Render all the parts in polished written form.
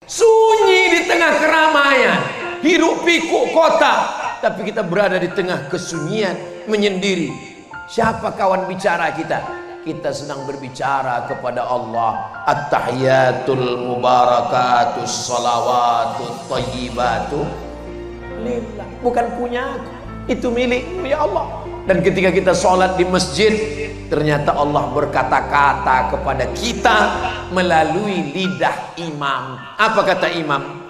Sunyi di tengah keramaian, hiruk pikuk kota, tapi kita berada di tengah kesunyian, menyendiri. Siapa kawan bicara kita? Kita sedang berbicara kepada Allah. At-tahiyatul mubarakatus salawatut thayyibatu lillah. Bukan punya aku, itu milikmu ya Allah. Dan ketika kita sholat di masjid, ternyata Allah berkata-kata kepada kita melalui lidah imam. Apa kata imam?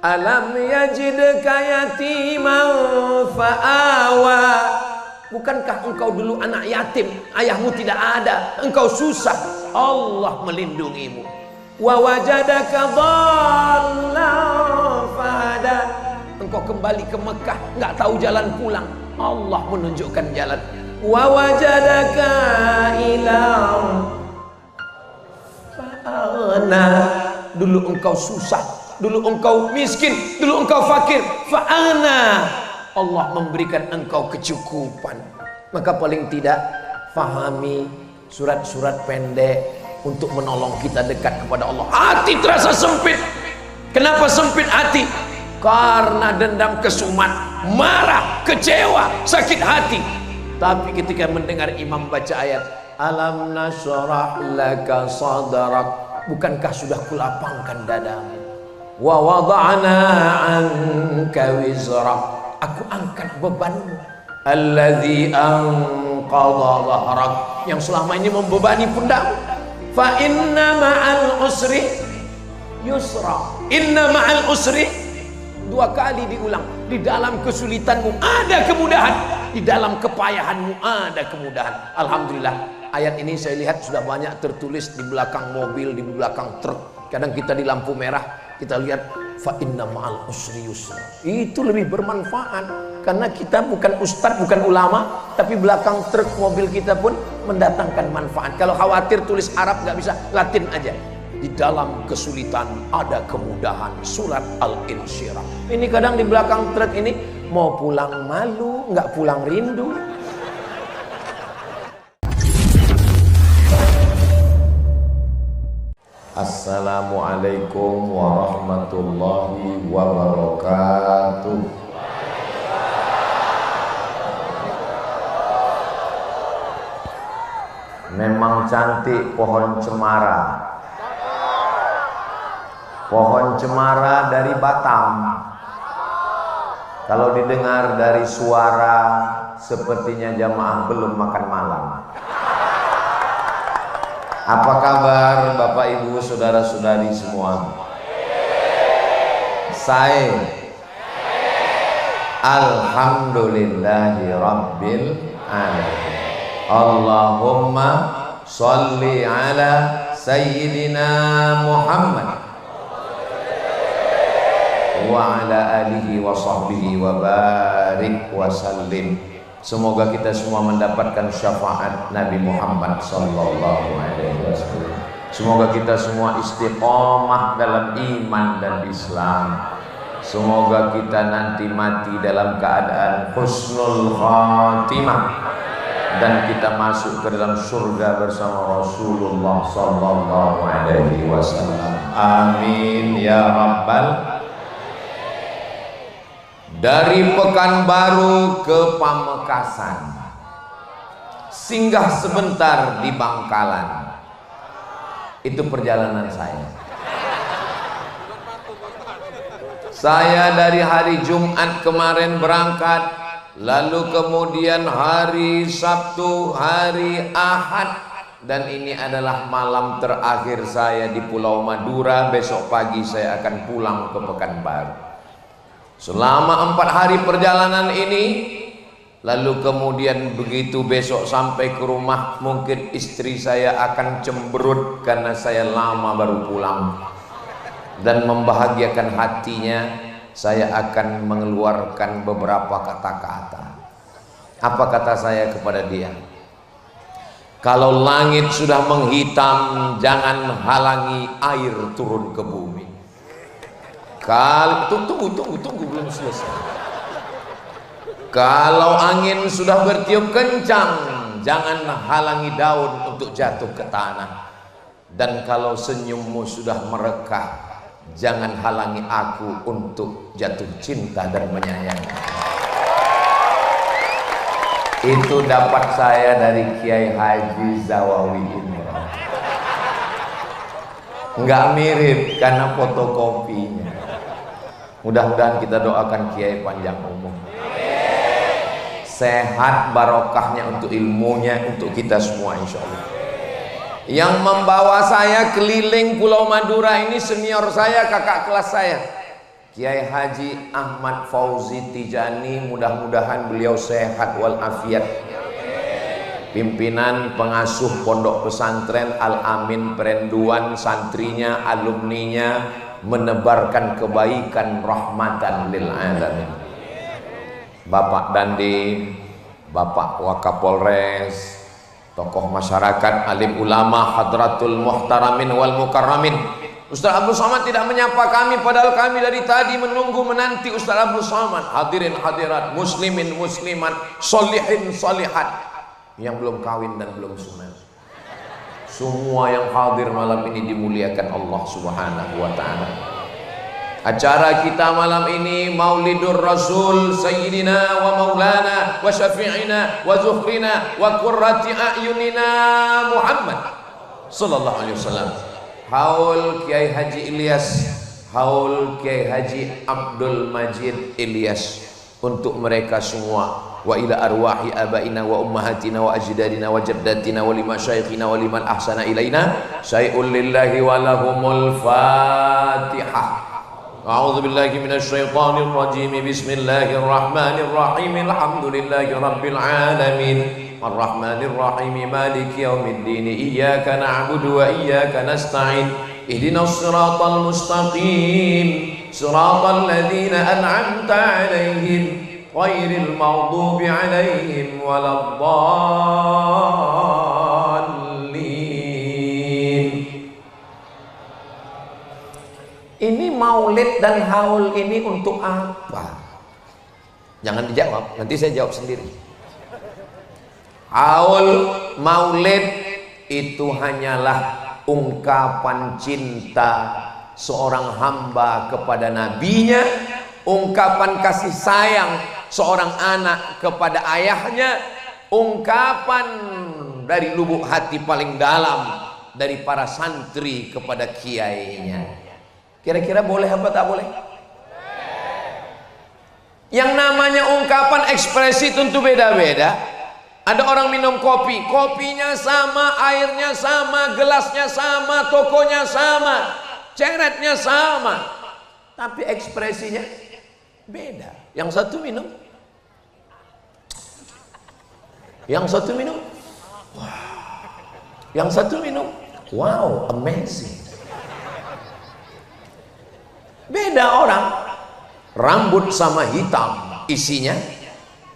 Alam yajidka yatiman fa'awa. Bukankah engkau dulu anak yatim, ayahmu tidak ada, engkau susah, Allah melindungimu. Wa wajadaka dhallan fahada. Engkau kembali ke Mekah, nggak tahu jalan pulang, Allah menunjukkan jalan. Wa wajadaka ilam fa'ana. Dulu engkau susah, dulu engkau miskin, dulu engkau fakir, fa'ana. Allah memberikan engkau kecukupan. Maka paling tidak fahami surat-surat pendek untuk menolong kita dekat kepada Allah. Hati terasa sempit. Kenapa sempit hati? Karena dendam, kesumat, marah, kecewa, sakit hati. Tapi ketika mendengar imam baca ayat Alam nashrah laka sadrak, bukankah sudah kulapangkan dadamu? Wa wada'na anka wizrak, aku angkat bebanmu. Alladzi anqadha dhahrak, yang selama ini membebani pundakmu. Fa inna ma'al usri yusra. Inna ma'al usri, dua kali diulang. Di dalam kesulitanmu ada kemudahan, di dalam kepayahanmu ada kemudahan. Alhamdulillah, ayat ini saya lihat sudah banyak tertulis di belakang mobil, di belakang truk. Kadang kita di lampu merah, kita lihat fa inna ma'al usri yusra. Itu lebih bermanfaat karena kita bukan ustadz, bukan ulama, tapi belakang truk mobil kita pun mendatangkan manfaat. Kalau khawatir tulis Arab nggak bisa, Latin aja. Di dalam kesulitan ada kemudahan. Surat Al-Insyirah. Ini kadang di belakang truk ini mau pulang malu, nggak pulang rindu. Assalamualaikum warahmatullahi wabarakatuh. Memang cantik pohon cemara. Pohon cemara dari Batam. Kalau didengar dari suara, sepertinya jamaah belum makan malam. Apa kabar Bapak Ibu saudara-saudari semua? Saya alhamdulillahi rabbil alamin. Allahumma sholli ala sayyidina Muhammad wa ala alihi wa sahbihi wa barik wa sallim. Semoga kita semua mendapatkan syafaat Nabi Muhammad sallallahu alaihi wasallam. Semoga kita semua istiqomah dalam iman dan Islam. Semoga kita nanti mati dalam keadaan husnul khatimah dan kita masuk ke dalam surga bersama Rasulullah sallallahu alaihi wasallam. Amin ya rabbal. Dari Pekanbaru ke Pamekasan, singgah sebentar di Bangkalan. Itu perjalanan saya. Saya dari hari Jumat kemarin berangkat, lalu kemudian hari Sabtu, hari Ahad, dan ini adalah malam terakhir saya di Pulau Madura. Besok pagi saya akan pulang ke Pekanbaru. Selama 4 hari perjalanan ini, lalu kemudian begitu besok sampai ke rumah, mungkin istri saya akan cemberut karena saya lama baru pulang. Dan membahagiakan hatinya, saya akan mengeluarkan beberapa kata-kata. Apa kata saya kepada dia? Kalau langit sudah menghitam, jangan halangi air turun ke bumi. Tunggu belum selesai. Kalau angin sudah bertiup kencang, jangan halangi daun untuk jatuh ke tanah. Dan kalau senyummu sudah merekah, jangan halangi aku untuk jatuh cinta dan menyayangi. Itu dapat saya dari Kiai Haji Zawawi ini. Enggak mirip karena fotokopinya. Mudah-mudahan kita doakan Kiai panjang umur, sehat, barokahnya untuk ilmunya, untuk kita semua insya Allah. Yang membawa saya keliling Pulau Madura ini senior saya, kakak kelas saya, Kiai Haji Ahmad Fauzi Tijani. Mudah-mudahan beliau sehat walafiat. Pimpinan pengasuh pondok pesantren Al-Amin Perenduan, santrinya, alumninya, menebarkan kebaikan rahmatan lil alamin. Bapak Dandim, Bapak Wakapolres, tokoh masyarakat, alim ulama, hadratul muhtaramin wal mukarramin. Ustaz Abdul Somad tidak menyapa kami, padahal kami dari tadi menunggu menanti Ustaz Abdul Somad. Hadirin hadirat, muslimin muslimat, solihin solihat, yang belum kawin dan belum sunat, semua yang hadir malam ini dimuliakan Allah Subhanahu wa ta'ala. Acara kita malam ini Maulidur Rasul Sayyidina wa Maulana wa Syafi'ina wa Zuhrina wa Qurrati A'yunina Muhammad sallallahu alaihi wasallam. Haul Kiai Haji Ilyas, haul Kiai Haji Abdul Majid Ilyas, untuk mereka semua. Wa ila arwahi abaina wa ummahatina wa ajdadina wa jaddatina wa lima syaikhina wa liman ahsana ilaina syai'un lillahi wa lahumul Fatihah. A'udzu billahi minasy syaithanir rajim. Bismillahirrahmanirrahim. Alhamdulillahi rabbil alamin. Arrahmanir rahim. Maliki yaumiddin. Iyyaka na'budu wa iyyaka nasta'in. Ihdinas siratal mustaqim. Siratal ladzina an'amta 'alaihim ghairil maghdubi 'alaihim waladdallin. Ini maulid dan haul ini untuk apa? Jangan dijawab, nanti saya jawab sendiri. Haul, maulid itu hanyalah ungkapan cinta seorang hamba kepada nabinya, ungkapan kasih sayang seorang anak kepada ayahnya, ungkapan dari lubuk hati paling dalam dari para santri kepada kiainya. Kira-kira boleh apa tak boleh? Yang namanya ungkapan ekspresi tentu beda-beda. Ada orang minum kopi, kopinya sama, airnya sama, gelasnya sama, tokonya sama, ceretnya sama, tapi ekspresinya beda. Yang satu minum, yang satu minum, wow. Yang satu minum, wow, amazing. Beda orang, rambut sama hitam, isinya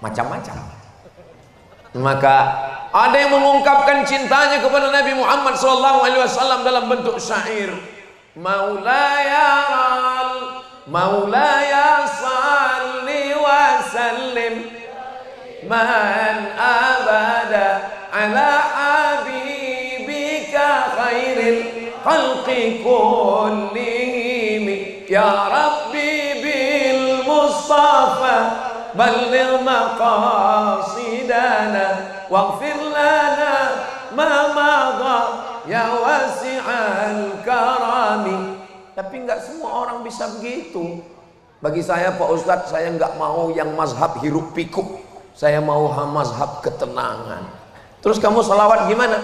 macam-macam. Maka ada yang mengungkapkan cintanya kepada Nabi Muhammad SAW dalam bentuk syair. Maulaya salli wa sallim man abada ala habibika khairil khalqi kullihim ya Rabbi bil Mustafa balligh maqasidana waghfir lana ma madha ya wasi'al karami. Tapi enggak semua orang bisa begitu. Bagi saya Pak Ustadz, saya enggak mau yang mazhab hiruk pikuk, saya mau mazhab ketenangan. Terus kamu salawat gimana?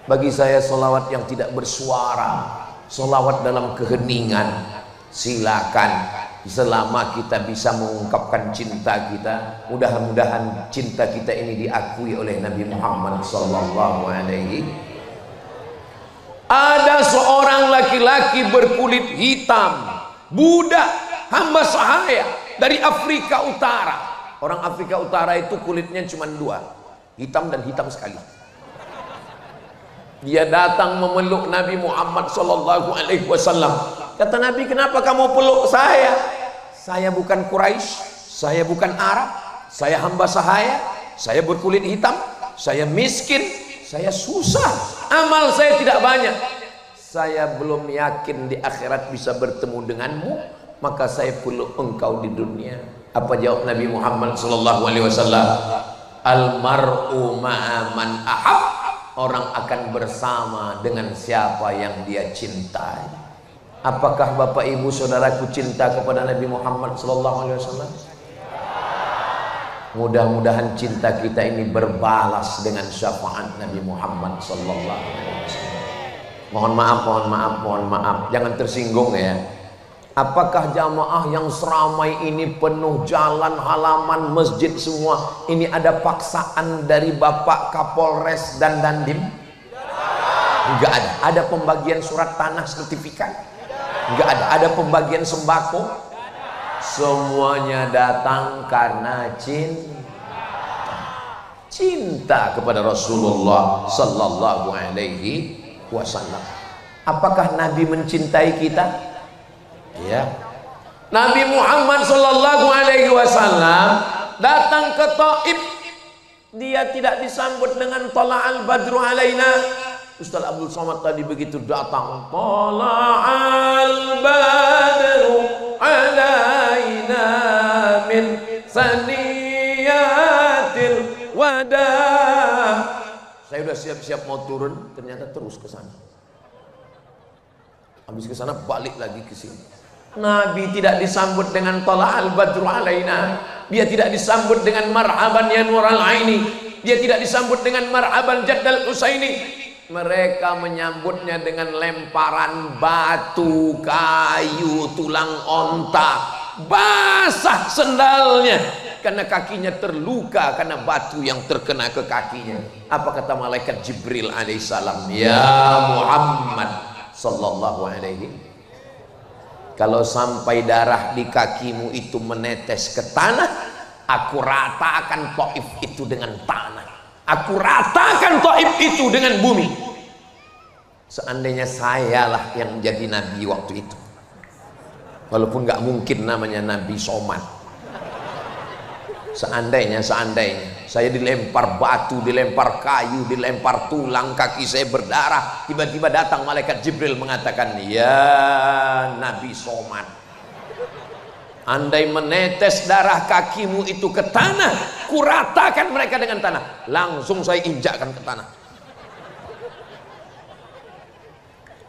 Bagi saya salawat yang tidak bersuara, salawat dalam keheningan. Silakan, selama kita bisa mengungkapkan cinta kita, mudah-mudahan cinta kita ini diakui oleh Nabi Muhammad sallallahu alaihi. Ada seorang laki-laki berkulit hitam, budak, hamba sahaya dari Afrika Utara. Orang Afrika Utara itu kulitnya cuma dua, hitam dan hitam sekali. Dia datang memeluk Nabi Muhammad sallallahu alaihi wasallam. Kata Nabi, "Kenapa kamu peluk saya? Saya bukan Quraisy, saya bukan Arab, saya hamba sahaya, saya berkulit hitam, saya miskin, Saya susah, amal saya tidak banyak. Saya belum yakin di akhirat bisa bertemu denganmu, maka saya peluk engkau di dunia. Apa jawab Nabi Muhammad sallallahu alaihi wasallam? Al mar'u ma'a man ahab. Orang akan bersama dengan siapa yang dia cintai. Apakah Bapak Ibu saudaraku cinta kepada Nabi Muhammad sallallahu alaihi wasallam? Mudah-mudahan cinta kita ini berbalas dengan syafaat Nabi Muhammad sallallahu alaihi wasallam. Mohon maaf, jangan tersinggung ya. Apakah jamaah yang seramai ini penuh jalan, halaman, masjid semua ini ada paksaan dari Bapak Kapolres dan Dandim? Enggak ada. Ada pembagian surat tanah sertifikat? Enggak ada. Ada pembagian sembako? Semuanya datang karena cinta kepada Rasulullah sallallahu alaihi wasallam. Apakah Nabi mencintai kita? Ya. Nabi Muhammad sallallahu alaihi wasallam datang ke Taif. Dia tidak disambut dengan tala'al badru alaina. Ustaz Abdul Somad tadi begitu datang, tala'al badru alaina min saniyatil wadah. Saya udah siap-siap mau turun, ternyata terus ke sana. Habis ke sana balik lagi ke sini. Nabi tidak disambut dengan tala'al badru alaina. Dia tidak disambut dengan marhaban ya nural aini. Dia tidak disambut dengan marhaban jaddal usaini. Mereka menyambutnya dengan lemparan batu, kayu, tulang onta. Basah sendalnya karena kakinya terluka karena batu yang terkena ke kakinya. Apa kata malaikat Jibril alaihissalam? Ya Muhammad sallallahu alaihi. Kalau sampai darah di kakimu itu menetes ke tanah, aku ratakan Taif itu dengan tanah. Aku ratakan Taif itu dengan bumi. Seandainya sayalah yang menjadi nabi waktu itu, walaupun nggak mungkin namanya Nabi Somad. Seandainya saya dilempar batu, dilempar kayu, dilempar tulang, kaki saya berdarah, tiba-tiba datang malaikat Jibril mengatakan, ya Nabi Somad, andai menetes darah kakimu itu ke tanah, kuratakan mereka dengan tanah. Langsung saya injakkan ke tanah.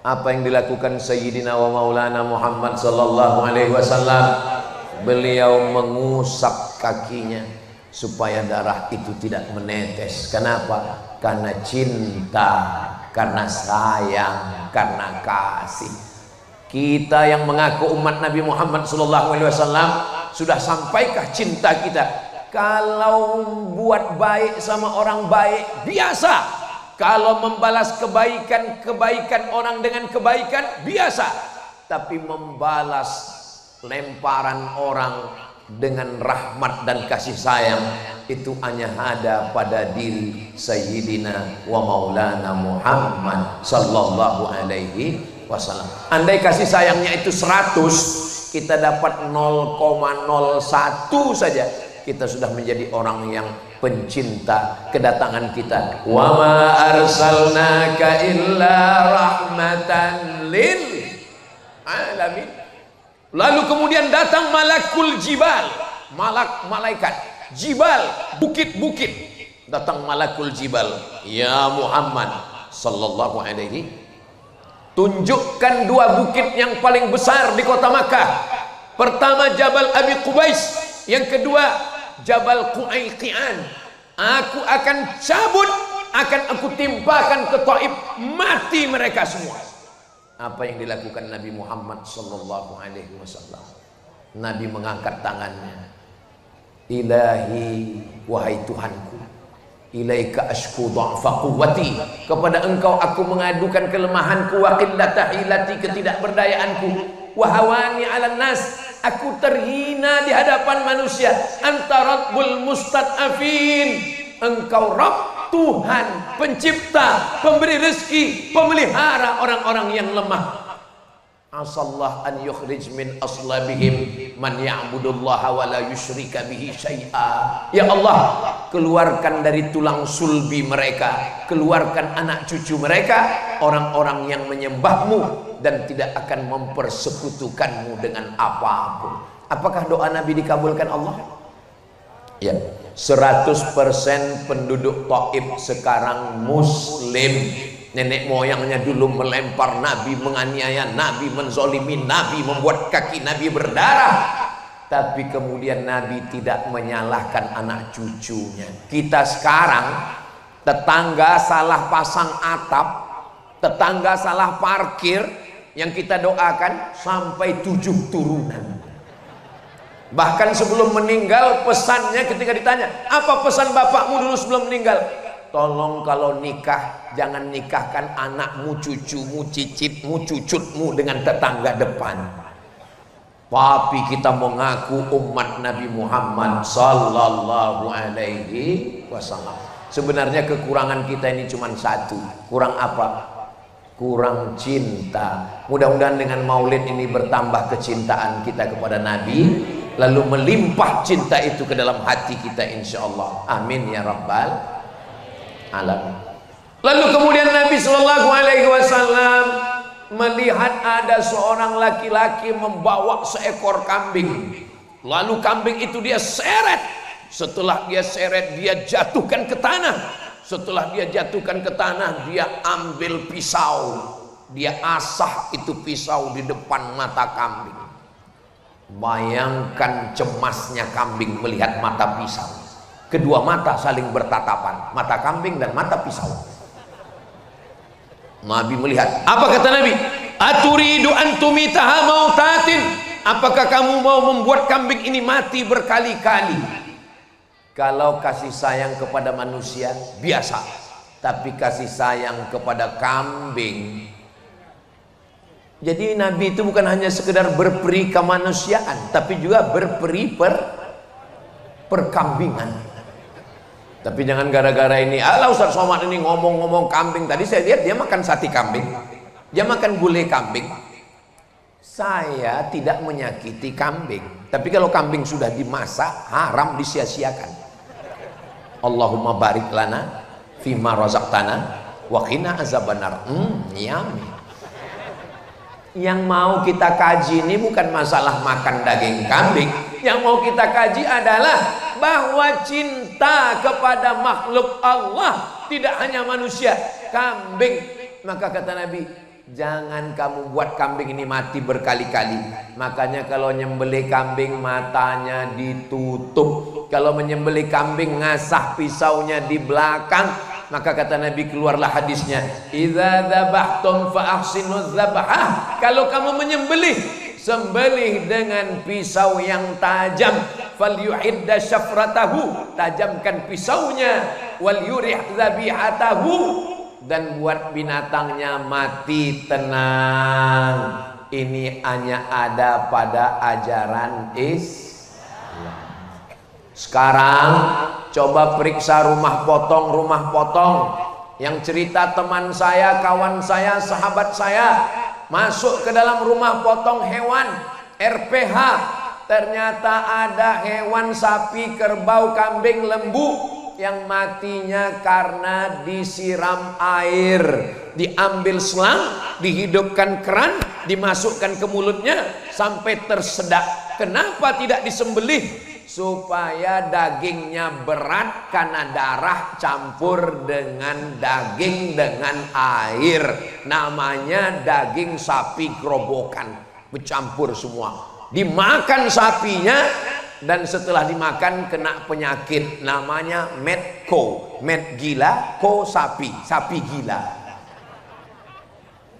Apa yang dilakukan Sayyidina wa Maulana Muhammad sallallahu alaihi wasallam? Beliau mengusap kakinya supaya darah itu tidak menetes. Kenapa? Karena cinta, karena sayang, karena kasih. Kita yang mengaku umat Nabi Muhammad SAW sudah sampaikah cinta kita? Kalau buat baik sama orang baik biasa, kalau membalas kebaikan orang dengan kebaikan biasa, tapi membalas lemparan orang dengan rahmat dan kasih sayang itu hanya ada pada diri Sayyidina wa Maulana Muhammad sallallahu alaihi wasallam. Andai kasih sayangnya itu 100, kita dapat 0,01 saja, kita sudah menjadi orang yang pencinta kedatangan kita. Wa ma arsalnaka illa rahmatan lil alamin. Lalu kemudian datang malakul jibal, malaikat jibal, bukit-bukit. Datang malakul jibal, ya Muhammad sallallahu alaihi, tunjukkan 2 bukit yang paling besar di kota Makkah. Pertama Jabal Abi Qubais, yang kedua Jabal Qu'ayqi'an. Aku akan cabut, akan aku timpakan ke Taif, mati mereka semua. Apa yang dilakukan Nabi Muhammad sallallahu alaihi wasallam? Nabi mengangkat tangannya. Ilahi, wahai Tuhanku, ilaika ashku dha'fa quwwati, kepada engkau aku mengadukan kelemahanku, wa qillata hilati, ketidakberdayaanku, wa hawani 'alan nas, aku terhina di hadapan manusia. Anta rabbul mustad'afin, engkau Rabb, Tuhan, pencipta, pemberi rezeki, pemelihara orang-orang yang lemah. Asallah an yukhrij min aslabihim man ya'budullaha wa la yusyrika bihi syai'a. Ya Allah, keluarkan dari tulang sulbi mereka, keluarkan anak cucu mereka orang-orang yang menyembahmu dan tidak akan mempersekutukanmu dengan apapun. Apakah doa Nabi dikabulkan Allah? Ya, 100% penduduk Taif sekarang muslim. Nenek moyangnya dulu melempar Nabi, menganiaya Nabi, menzolimi Nabi, membuat kaki Nabi berdarah, tapi kemudian Nabi tidak menyalahkan anak cucunya. Kita sekarang tetangga salah pasang atap, tetangga salah parkir, yang kita doakan sampai 7 turunan. Bahkan sebelum meninggal pesannya ketika ditanya, apa pesan bapakmu dulu sebelum meninggal? Tolong kalau nikah jangan nikahkan anakmu, cucumu, cicitmu, cucutmu dengan tetangga depan. Tapi kita mengaku umat Nabi Muhammad sallallahu alaihi wasallam. Sebenarnya kekurangan kita ini cuma satu. Kurang apa? Kurang cinta. Mudah-mudahan dengan maulid ini bertambah kecintaan kita kepada Nabi, lalu melimpah cinta itu ke dalam hati kita insyaallah. Amin ya rabbal alamin. Lalu kemudian Nabi Shallallahu Alaihi Wasallam melihat ada seorang laki-laki membawa seekor kambing. Lalu kambing itu dia seret. Setelah dia seret, dia jatuhkan ke tanah. Setelah dia jatuhkan ke tanah, dia ambil pisau. Dia asah itu pisau di depan mata kambing. Bayangkan cemasnya kambing melihat mata pisau. Kedua mata saling bertatapan, mata kambing dan mata pisau. Nabi melihat, apa kata Nabi? Aturidu antumitaha mautatin. Apakah kamu mau membuat kambing ini mati berkali-kali? Kalau kasih sayang kepada manusia biasa, tapi kasih sayang kepada kambing. Jadi Nabi itu bukan hanya sekedar berperi kemanusiaan, tapi juga berperi perkambingan. Tapi jangan gara-gara ini, ala Ustaz Somad ini ngomong-ngomong kambing. Tadi saya lihat dia makan sate kambing, dia makan gulai kambing. Saya tidak menyakiti kambing, tapi kalau kambing sudah dimasak haram disia-siakan. Allahumma barik lana fima razaqtana wa qina azabannar. Yummy. Yang mau kita kaji ini bukan masalah makan daging kambing. Yang mau kita kaji adalah bahwa cinta kepada makhluk Allah tidak hanya manusia, kambing. Maka kata Nabi, jangan kamu buat kambing ini mati berkali-kali. Makanya kalau nyembelih kambing matanya ditutup. Kalau menyembelih kambing ngasah pisaunya di belakang. Maka kata Nabi, keluarlah hadisnya, idza dzabhtum fa ahsinuz dzabhah. Kalau kamu menyembelih, sembelih dengan pisau yang tajam. Falyuhidda syafratahu, tajamkan pisaunya. Wal yurih dzabihatahu, dan buat binatangnya mati tenang. Ini hanya ada pada ajaran Islam. Sekarang coba periksa rumah potong yang cerita teman saya, kawan saya, sahabat saya masuk ke dalam rumah potong hewan RPH. Ternyata ada hewan sapi, kerbau, kambing, lembu yang matinya karena disiram air. Diambil selang, dihidupkan keran, dimasukkan ke mulutnya sampai tersedak. Kenapa tidak disembelih? Supaya dagingnya berat karena darah campur dengan daging dengan air. Namanya daging sapi gerobokan, bercampur semua. Dimakan sapinya dan setelah dimakan kena penyakit namanya medco, med gila, ko sapi, sapi gila.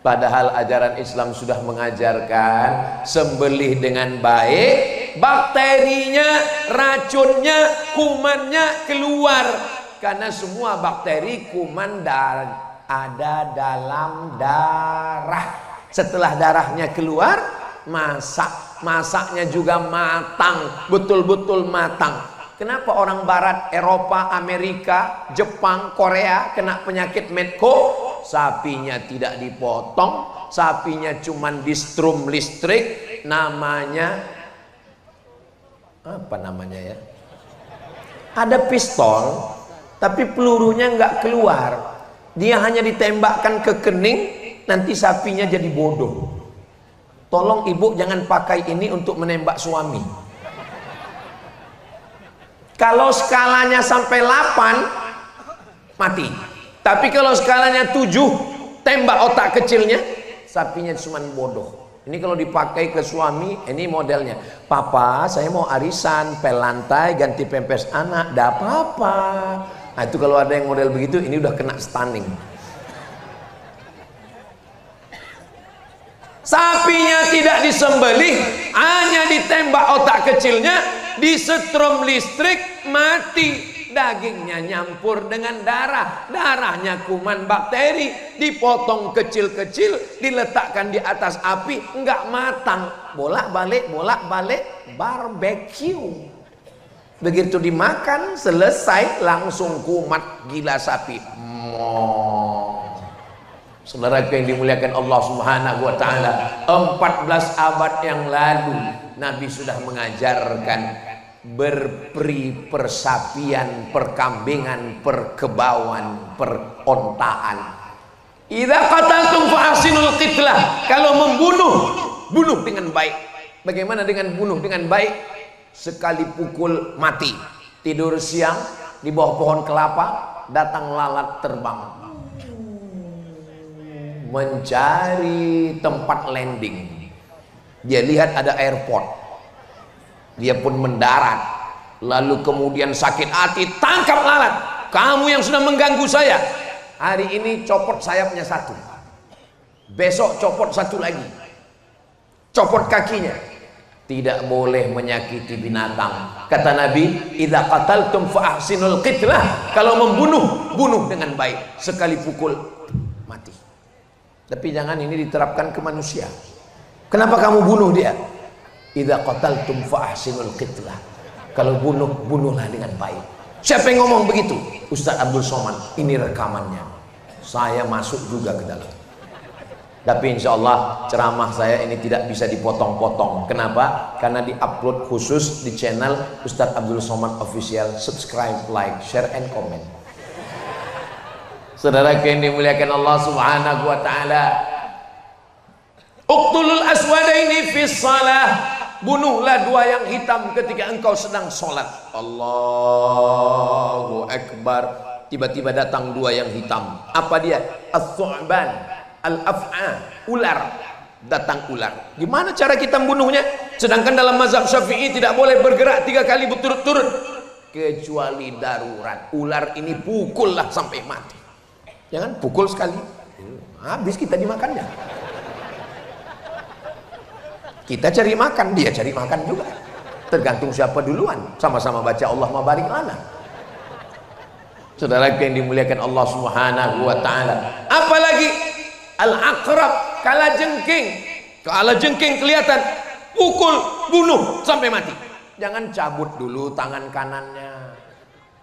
Padahal ajaran Islam sudah mengajarkan sembelih dengan baik, bakterinya, racunnya, kumannya keluar. Karena semua bakteri, kuman ada dalam darah. Setelah darahnya keluar, masaknya juga matang, betul-betul matang. Kenapa orang barat, Eropa, Amerika, Jepang, Korea kena penyakit medco? sapinya tidak dipotong, sapinya cuman di strum listrik, namanya apa namanya ya? Ada pistol, tapi pelurunya nggak keluar. Dia hanya ditembakkan ke kening, nanti sapinya jadi bodoh. Tolong ibu jangan pakai ini untuk menembak suami. Kalau skalanya sampai 8, mati. Tapi kalau skalanya 7, tembak otak kecilnya, sapinya cuma bodoh. Ini kalau dipakai ke suami, ini modelnya. Papa, saya mau arisan, pel lantai, ganti pempes anak, dah apa-apa. Nah itu kalau ada yang model begitu, ini udah kena stunning. Sapinya tidak disembelih, hanya ditembak otak kecilnya, disetrum listrik, mati. Dagingnya nyampur dengan darah, darahnya kuman bakteri, dipotong kecil-kecil, diletakkan di atas api, enggak matang, bolak-balik barbecue. Begitu dimakan selesai, langsung kumat gila sapi. Saudaraku yang dimuliakan Allah Subhanahu wa taala, 14 abad yang lalu Nabi sudah mengajarkan berperi, persapian, perkambingan, perkebauan, perontaan. Idza qataltum fa ahsinul qitlah. Kalau membunuh, bunuh dengan baik. Bagaimana dengan bunuh dengan baik? Sekali pukul mati. Tidur siang di bawah pohon kelapa, datang lalat terbang mencari tempat landing. Dia lihat ada airport, dia pun mendarat. Lalu kemudian sakit hati, tangkap lalat. Kamu yang sudah mengganggu saya, hari ini copot sayapnya satu, besok copot satu lagi, copot kakinya. Tidak boleh menyakiti binatang. Kata Nabi, idza qataltum fa ahsinul qitlah. Kalau membunuh, bunuh dengan baik. Sekali pukul mati. Tapi jangan ini diterapkan ke manusia. Kenapa kamu bunuh dia? Idza qataltum fa ahsinul qitlah. Kalau bunuh, bunuhlah dengan baik. Siapa yang ngomong begitu? Ustaz Abdul Somad. Ini rekamannya. Saya masuk juga ke dalam. Tapi insya Allah ceramah saya ini tidak bisa dipotong-potong. Kenapa? Karena diupload khusus di channel Ustaz Abdul Somad Official. Subscribe, like, share, and comment. Saudara yang dimuliakan Allah Subhanahu wa taala, uqtulul aswadaini fis shalah. Bunuhlah dua yang hitam ketika engkau sedang sholat. Allahu Akbar. Tiba-tiba datang dua yang hitam. Apa dia? As-su'ban, al-af'a, ular. Datang ular. Gimana cara kita membunuhnya? Sedangkan dalam mazhab Syafi'i tidak boleh bergerak 3 kali berturut-turut kecuali darurat. Ular ini pukullah sampai mati. Jangan pukul sekali, habis kita dimakannya. Kita cari makan, dia cari makan juga. Tergantung siapa duluan. Sama-sama baca Allahumma barik lana. Saudara yang dimuliakan Allah Subhanahu wa taala. Apalagi al-aqrab, kalajengking. Kalajengking kelihatan, pukul, bunuh sampai mati. Jangan cabut dulu tangan kanannya,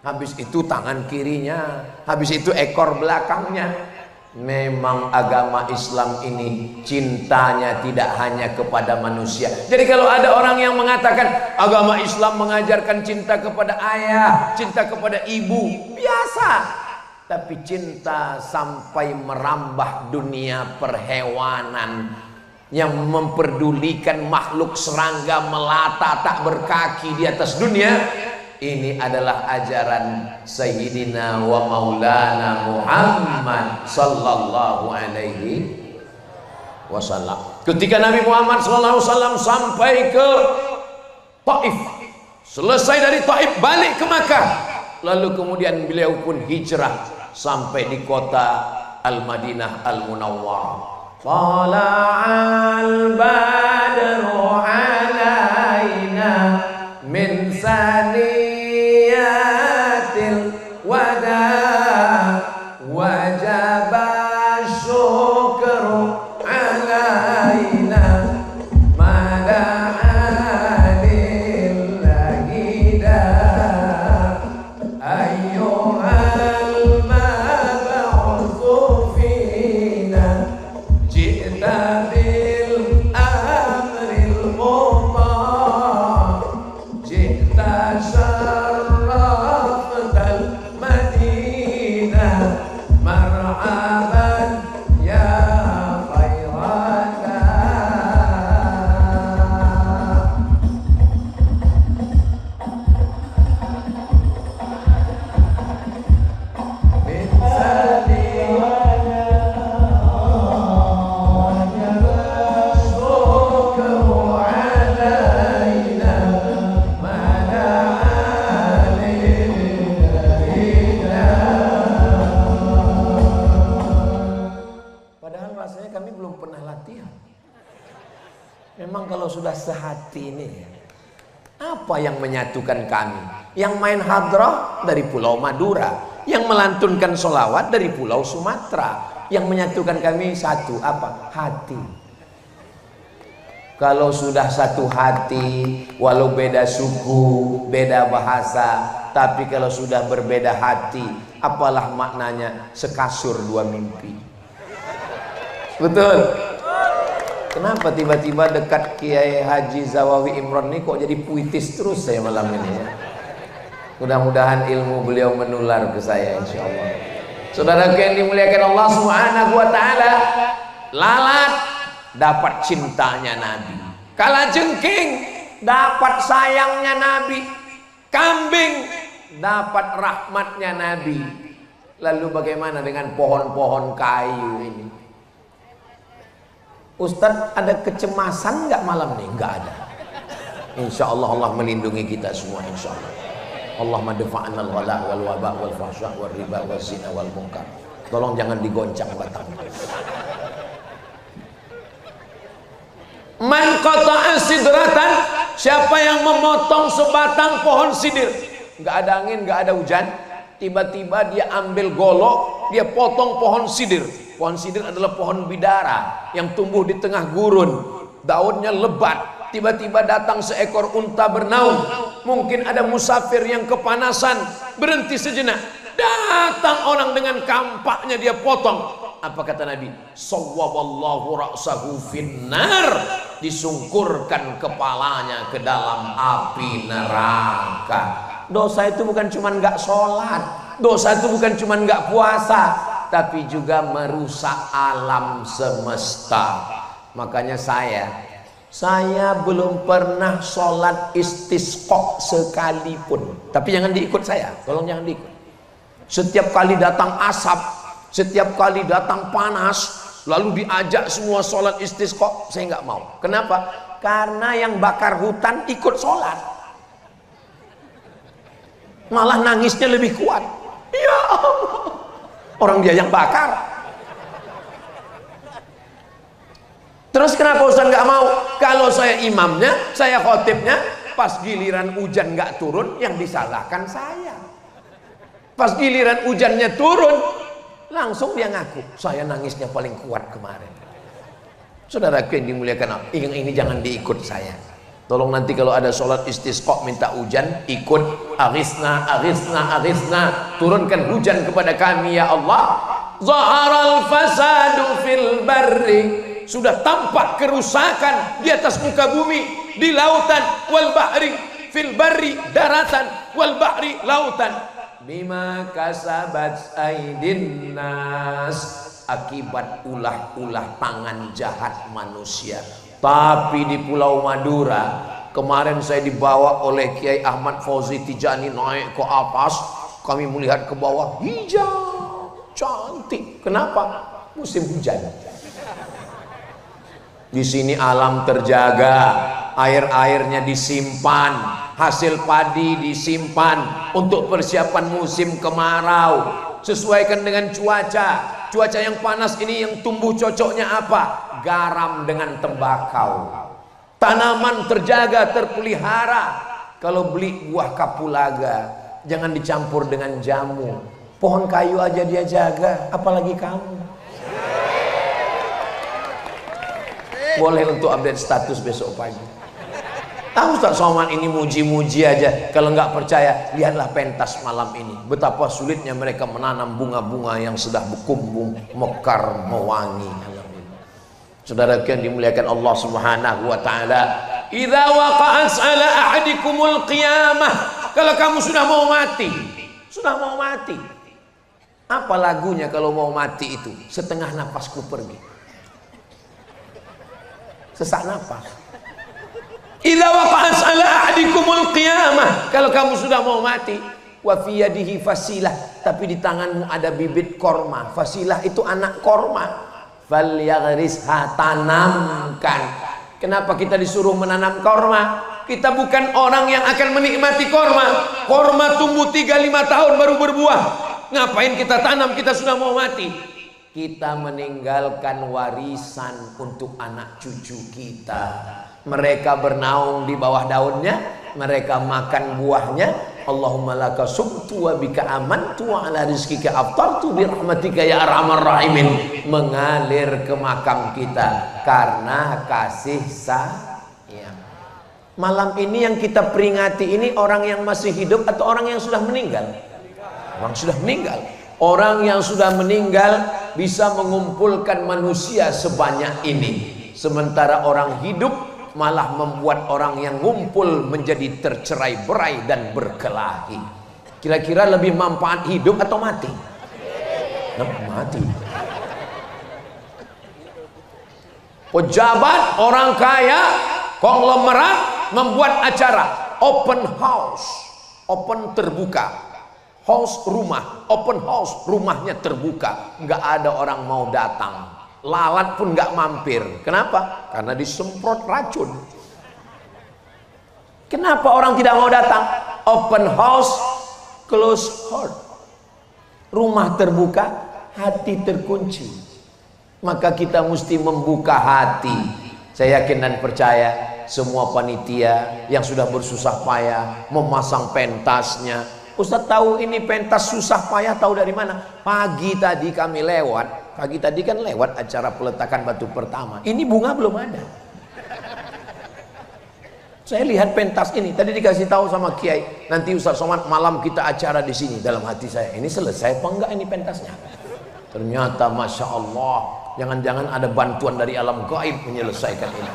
habis itu tangan kirinya, habis itu ekor belakangnya. Memang agama Islam ini cintanya tidak hanya kepada manusia. Jadi kalau ada orang yang mengatakan agama Islam mengajarkan cinta kepada ayah, cinta kepada ibu, biasa. Tapi cinta sampai merambah dunia perhewanan, yang memperdulikan makhluk serangga melata tak berkaki di atas dunia. Ini adalah ajaran Sayyidina wa Maulana Muhammad sallallahu alaihi wasallam. Ketika Nabi Muhammad sallallahu alaihi wasallam sampai ke Taif, selesai dari Taif balik ke Makkah, lalu kemudian beliau pun hijrah sampai di kota Al-Madinah Al-Munawwarah. Tala'al badru alaina min saniyatil wada wajaba syukru alaina mada'alillahi da ayyuhal mab'uthu fi Memang kalau sudah sehati ini, apa yang menyatukan kami? Yang main hadrah dari Pulau Madura, yang melantunkan sholawat dari Pulau Sumatera. Yang menyatukan kami satu, apa? Hati. Kalau sudah satu hati, walau beda suku, beda bahasa, tapi kalau sudah berbeda hati, apalah maknanya sekasur dua mimpi. Betul. Kenapa tiba-tiba dekat Kiai Haji Zawawi Imron ini kok jadi puitis terus saya malam ini ya? Mudah-mudahan ilmu beliau menular ke saya insyaallah. Saudaraku yang dimuliakan Allah Subhanahu wa taala, lalat dapat cintanya Nabi. Kalajengking dapat sayangnya Nabi. Kambing dapat rahmatnya Nabi. Lalu bagaimana dengan pohon-pohon kayu ini? Ustadz, ada kecemasan nggak malam nih? Nggak ada. Insya Allah Allah melindungi kita semua insya Allah. Allahumma dafa'an al-ghala wal waba wal fahsya wal riba wal zina wal munkar. Tolong jangan digoncang batang. Man qata'a sidratan, siapa yang memotong sebatang pohon sidir, nggak ada angin, nggak ada hujan, tiba-tiba dia ambil golok, dia potong pohon sidir. Pohon sidir adalah pohon bidara yang tumbuh di tengah gurun, daunnya lebat. Tiba-tiba datang seekor unta bernaung. Mungkin ada musafir yang kepanasan, berhenti sejenak. Datang orang dengan kampaknya, dia potong. Apa kata Nabi? Sawwaballahu ra'sahu finnar, disungkurkan kepalanya ke dalam api neraka. Dosa itu bukan cuma nggak sholat, dosa itu bukan cuma nggak puasa, tapi juga merusak alam semesta. Makanya saya belum pernah sholat istisqa sekalipun. Tapi jangan diikut saya, tolong jangan diikut. Setiap kali datang asap, setiap kali datang panas, lalu diajak semua sholat istisqa, saya nggak mau. Kenapa? Karena yang bakar hutan ikut sholat, malah nangisnya lebih kuat. Ya Allah, orang dia yang bakar. Terus kenapa Ustaz nggak mau? Kalau saya imamnya, saya khotibnya, pas giliran hujan nggak turun, yang disalahkan saya. Pas giliran hujannya turun, langsung dia ngaku, saya nangisnya paling kuat kemarin. Saudaraku yang dimuliakan Allah, ini jangan diikut saya. Tolong nanti kalau ada sholat istisqa minta hujan, ikut aghithna, aghithna, aghithna, turunkan hujan kepada kami ya Allah. Zaharal fasadu fil barri, sudah tampak kerusakan di atas muka bumi, di lautan, wal bahri, fil barri daratan, wal bahri lautan. Bima kasabat aidin nas, akibat ulah-ulah tangan jahat manusia. Tapi di Pulau Madura kemarin saya dibawa oleh Kiai Ahmad Fauzi Tijani naik ke atas, kami melihat ke bawah, hijau cantik. Kenapa? Musim hujan. Di sini alam terjaga, air-airnya disimpan, hasil padi disimpan untuk persiapan musim kemarau. Sesuaikan dengan cuaca yang panas ini, yang tumbuh cocoknya apa? Garam dengan tembakau. Tanaman terjaga, terpelihara. Kalau beli buah kapulaga, jangan dicampur dengan jamu. Pohon kayu aja dia jaga, apalagi kamu. Boleh untuk update status besok pagi. Ustaz Somad ini muji-muji aja. Kalau nggak percaya, lihatlah pentas malam ini. Betapa sulitnya mereka menanam bunga-bunga yang sudah berkumbung, mekar, mewangi. Saudara yang dimuliakan Allah Subhanahu wa taala, idza waqa'at 'ala ahadikumul qiyamah, kalau kamu sudah mau mati, apa lagunya kalau mau mati itu? Setengah napasku pergi, sesak napas. Idza waqa'at 'ala ahadikumul qiyamah, kalau kamu sudah mau mati, wa fi yadihi fasilah, tapi di tanganmu ada bibit korma. Fasilah itu anak korma. Falyaghrisha, tanamkan. Kenapa kita disuruh menanam korma? Kita bukan orang yang akan menikmati korma. Korma tumbuh 3-5 tahun baru berbuah. Ngapain kita tanam? Kita sudah mau mati. Kita meninggalkan warisan untuk anak cucu kita. Mereka bernaung di bawah daunnya, mereka makan buahnya. Allahumma laka sumtu wa bika amantu wa ala rizkika aftartu bi rahmatika ya arhamar rahimin. Mengalir ke makam kita karena kasih sayang. Malam ini yang kita peringati ini orang yang masih hidup atau orang yang sudah meninggal? Orang sudah meninggal. Orang yang sudah meninggal bisa mengumpulkan manusia sebanyak ini. Sementara orang hidup malah membuat orang yang ngumpul menjadi tercerai-berai dan berkelahi. Kira-kira lebih manfaat hidup atau mati? Mati. Pejabat, orang kaya, konglomerat membuat acara open house, open terbuka, house rumah, open house rumahnya terbuka, nggak ada orang mau datang. Lalat pun nggak mampir. Kenapa? Karena disemprot racun. Kenapa orang tidak mau datang? Open house, close heart. Rumah terbuka, hati terkunci. Maka kita mesti membuka hati. Saya yakin dan percaya semua panitia yang sudah bersusah payah memasang pentasnya. Ustaz tahu ini pentas susah payah, tahu dari mana? Pagi tadi kami lewat. Pagi tadi kan lewat acara peletakan batu pertama. Ini bunga belum ada. Saya lihat pentas ini. Tadi dikasih tahu sama Kiai, nanti Ustaz Somad malam kita acara di sini. Dalam hati saya, ini selesai apa enggak ini pentasnya? Ternyata Masya Allah, jangan-jangan ada bantuan dari alam gaib menyelesaikan ini.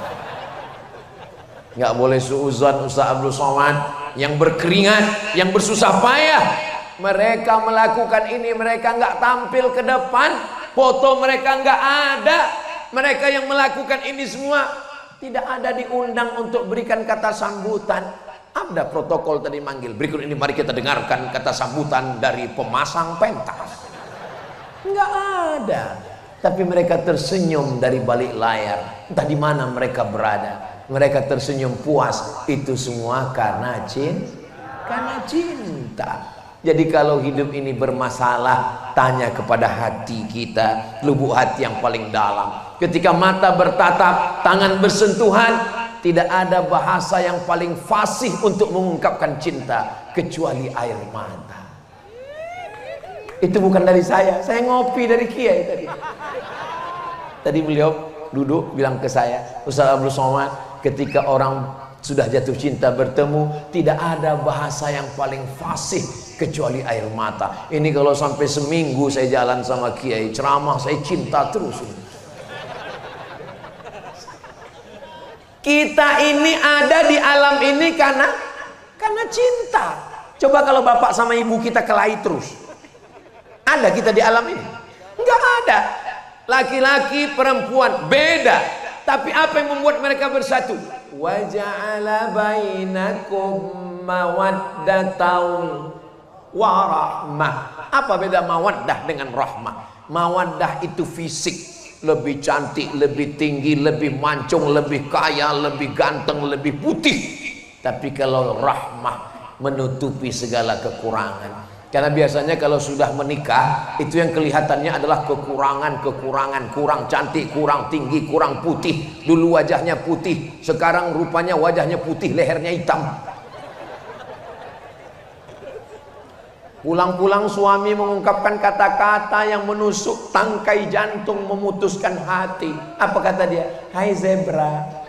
Nggak boleh suuzon Ustaz Abdul Somad yang berkeringat, yang bersusah payah. Mereka melakukan ini, mereka nggak tampil ke depan. Foto mereka nggak ada. Mereka yang melakukan ini semua tidak ada diundang untuk berikan kata sambutan. Ada protokol tadi manggil. Berikut ini mari kita dengarkan kata sambutan dari pemasang pentas. Nggak ada. Tapi mereka tersenyum dari balik layar. Entah di mana mereka berada. Mereka tersenyum puas. Itu semua karena cinta. Jadi kalau hidup ini bermasalah, tanya kepada hati kita, lubuk hati yang paling dalam. Ketika mata bertatap, tangan bersentuhan, tidak ada bahasa yang paling fasih untuk mengungkapkan cinta kecuali air mata. Itu bukan dari saya ngopi dari Kiai tadi. Tadi beliau duduk bilang ke saya, Ustaz Abdul Somad, ketika orang sudah jatuh cinta bertemu, tidak ada bahasa yang paling fasih kecuali air mata. Ini kalau sampai seminggu saya jalan sama Kiai ceramah, saya cinta terus. Kita ini ada di alam ini karena cinta. Coba kalau bapak sama ibu kita kelahi terus, ada kita di alam ini? Enggak ada. Laki-laki perempuan beda, tapi apa yang membuat mereka bersatu? Wa ja'ala bainakum mawaddatan wa rahmah. Apa beda mawaddah dengan rahmah? Mawaddah itu fisik, lebih cantik, lebih tinggi, lebih mancung, lebih kaya, lebih ganteng, lebih putih. Tapi kalau rahmah menutupi segala kekurangan. Karena biasanya kalau sudah menikah, itu yang kelihatannya adalah kekurangan, kurang cantik, kurang tinggi, kurang putih. Dulu wajahnya putih, sekarang rupanya wajahnya putih, lehernya hitam. Pulang-pulang suami mengungkapkan kata-kata yang menusuk tangkai jantung, memutuskan hati. Apa kata dia? Hai zebra.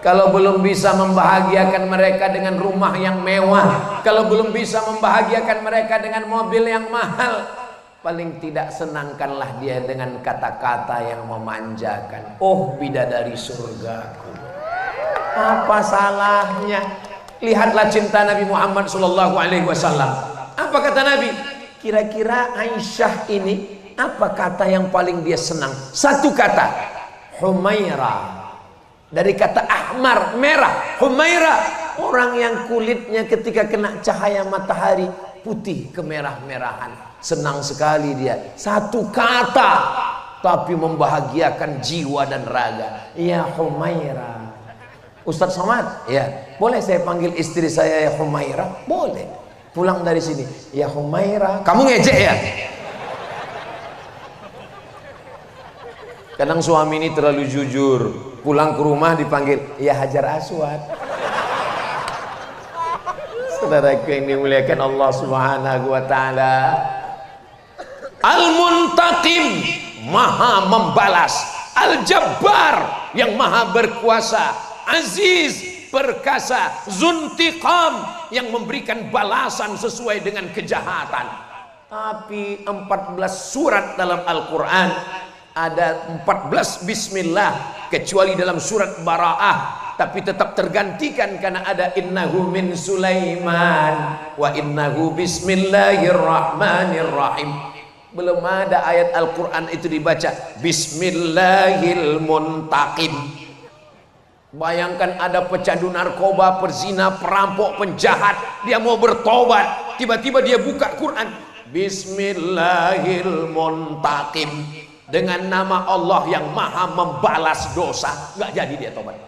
Kalau belum bisa membahagiakan mereka dengan rumah yang mewah, kalau belum bisa membahagiakan mereka dengan mobil yang mahal, paling tidak senangkanlah dia dengan kata-kata yang memanjakan. Oh bidadari surgaku, apa salahnya? Lihatlah cinta Nabi Muhammad SAW. Apa kata Nabi? Kira-kira Aisyah ini apa kata yang paling dia senang? Satu kata, Humaira. Dari kata ahmar, merah, Humaira, orang yang kulitnya ketika kena cahaya matahari putih kemerah-merahan. Senang sekali dia. Satu kata tapi membahagiakan jiwa dan raga. Ya Humaira. Ustaz Somad, ya boleh saya panggil istri saya ya Humaira? Boleh. Pulang dari sini, ya Humaira. Kamu ngejek ya? Kadang suami ini terlalu jujur, pulang ke rumah dipanggil, ya Hajar Aswad. Saudaraku yang dimuliakan Allah Subhanahu wa taala. Al-Muntaqim, maha membalas. Al-Jabbar, yang maha berkuasa. Aziz, perkasa. Zuntiqam, yang memberikan balasan sesuai dengan kejahatan. Tapi 14 surat dalam Al-Quran ada 14 bismillah, kecuali dalam surat Bara'ah, tapi tetap tergantikan karena ada innahu min Sulaiman wa innahu bismillahirrahmanirrahim. Belum ada ayat Al-Quran itu dibaca Bismillahil Muntaqim. Bayangkan ada pecandu narkoba, perzina, perampok, penjahat, dia mau bertobat, tiba-tiba dia buka Quran Bismillahil Muntaqim, dengan nama Allah yang maha membalas dosa. Nggak jadi dia tobat.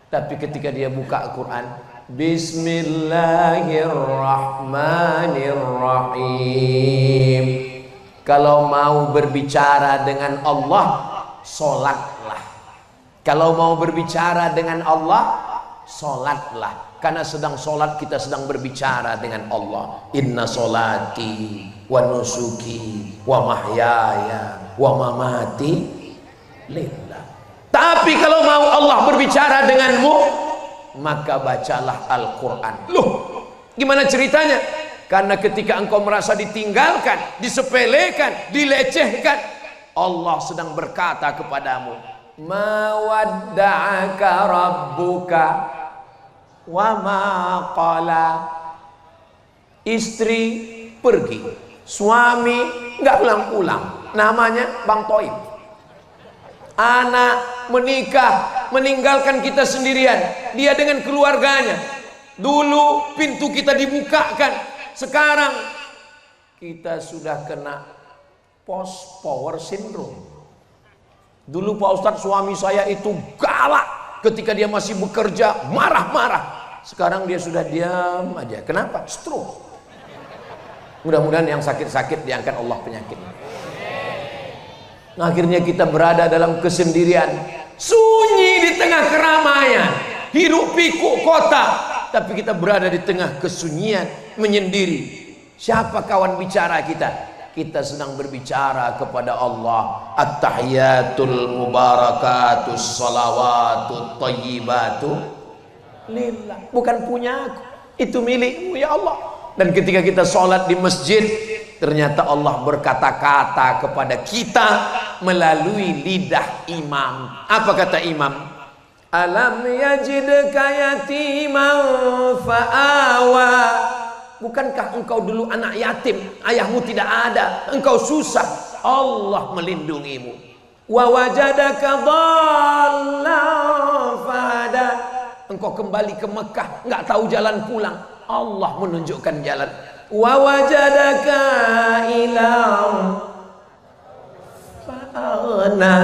Tapi ketika dia buka Quran Bismillahirrahmanirrahim, kalau mau berbicara dengan Allah, sholatlah. Kalau mau berbicara dengan Allah, sholatlah. Karena sedang sholat kita sedang berbicara dengan Allah. Inna sholati wa nusuki wa mahyaya wa mamati lillah. Tapi kalau mau Allah berbicara denganmu, maka bacalah Al-Quran. Loh, gimana ceritanya? Karena ketika engkau merasa ditinggalkan, disepelekan, dilecehkan, Allah sedang berkata kepadamu, ma wadda'aka rabbuka wa ma qala. Istri pergi, suami nggak pulang-pulang, namanya Bang Toib. Anak menikah, meninggalkan kita sendirian, dia dengan keluarganya. Dulu pintu kita dibukakan, sekarang kita sudah kena post power syndrome. Dulu Pak Ustadz, suami saya itu galak ketika dia masih bekerja, marah-marah. Sekarang dia sudah diam aja. Kenapa? Stroke. Mudah-mudahan yang sakit-sakit diangkat Allah penyakitnya. Nah, akhirnya kita berada dalam kesendirian, sunyi di tengah keramaian, hiruk pikuk kota, tapi kita berada di tengah kesunyian, menyendiri. Siapa kawan bicara kita? Kita sedang berbicara kepada Allah. At-tahiyatul mubarakatus salawatut thayyibatu lillah. Bukan punya aku, itu milikmu ya Allah. Dan ketika kita sholat di masjid, ternyata Allah berkata-kata kepada kita melalui lidah imam. Apa kata imam? Alam yajidka yatiman fa'awa. Bukankah engkau dulu anak yatim, ayahmu tidak ada, engkau susah, Allah melindungimu. Wa wajadaka dhallan fahada. Engkau kembali ke Mekah, nggak tahu jalan pulang, Allah menunjukkan jalan. Wa wajadaka ilam fa'ana.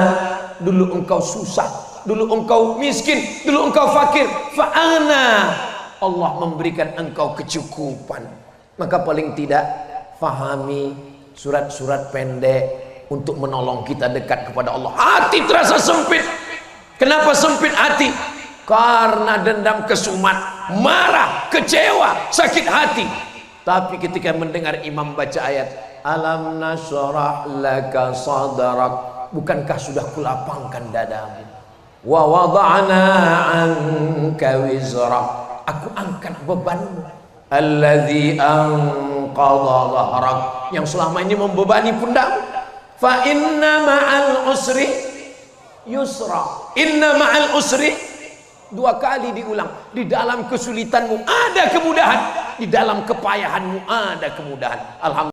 Dulu engkau susah, dulu engkau miskin, dulu engkau fakir, fa'ana. Allah memberikan engkau kecukupan. Maka paling tidak fahami surat-surat pendek untuk menolong kita dekat kepada Allah. Hati terasa sempit. Kenapa sempit hati? Karena dendam, kesumat, marah, kecewa, sakit hati. Tapi ketika mendengar imam baca ayat alam nashrah laka sadrak, bukankah sudah kulapangkan dadamu? Wa wada'na anka wizrak, aku angkat bebanmu. Alladzi anqadha dhahrak, yang selama ini membebani pundakmu. Fa inna ma'al usri yusra. Inna ma'al usri, dua kali diulang. Di dalam kesulitanmu ada kemudahan, di dalam kepayahanmu ada kemudahan. Alhamdulillah.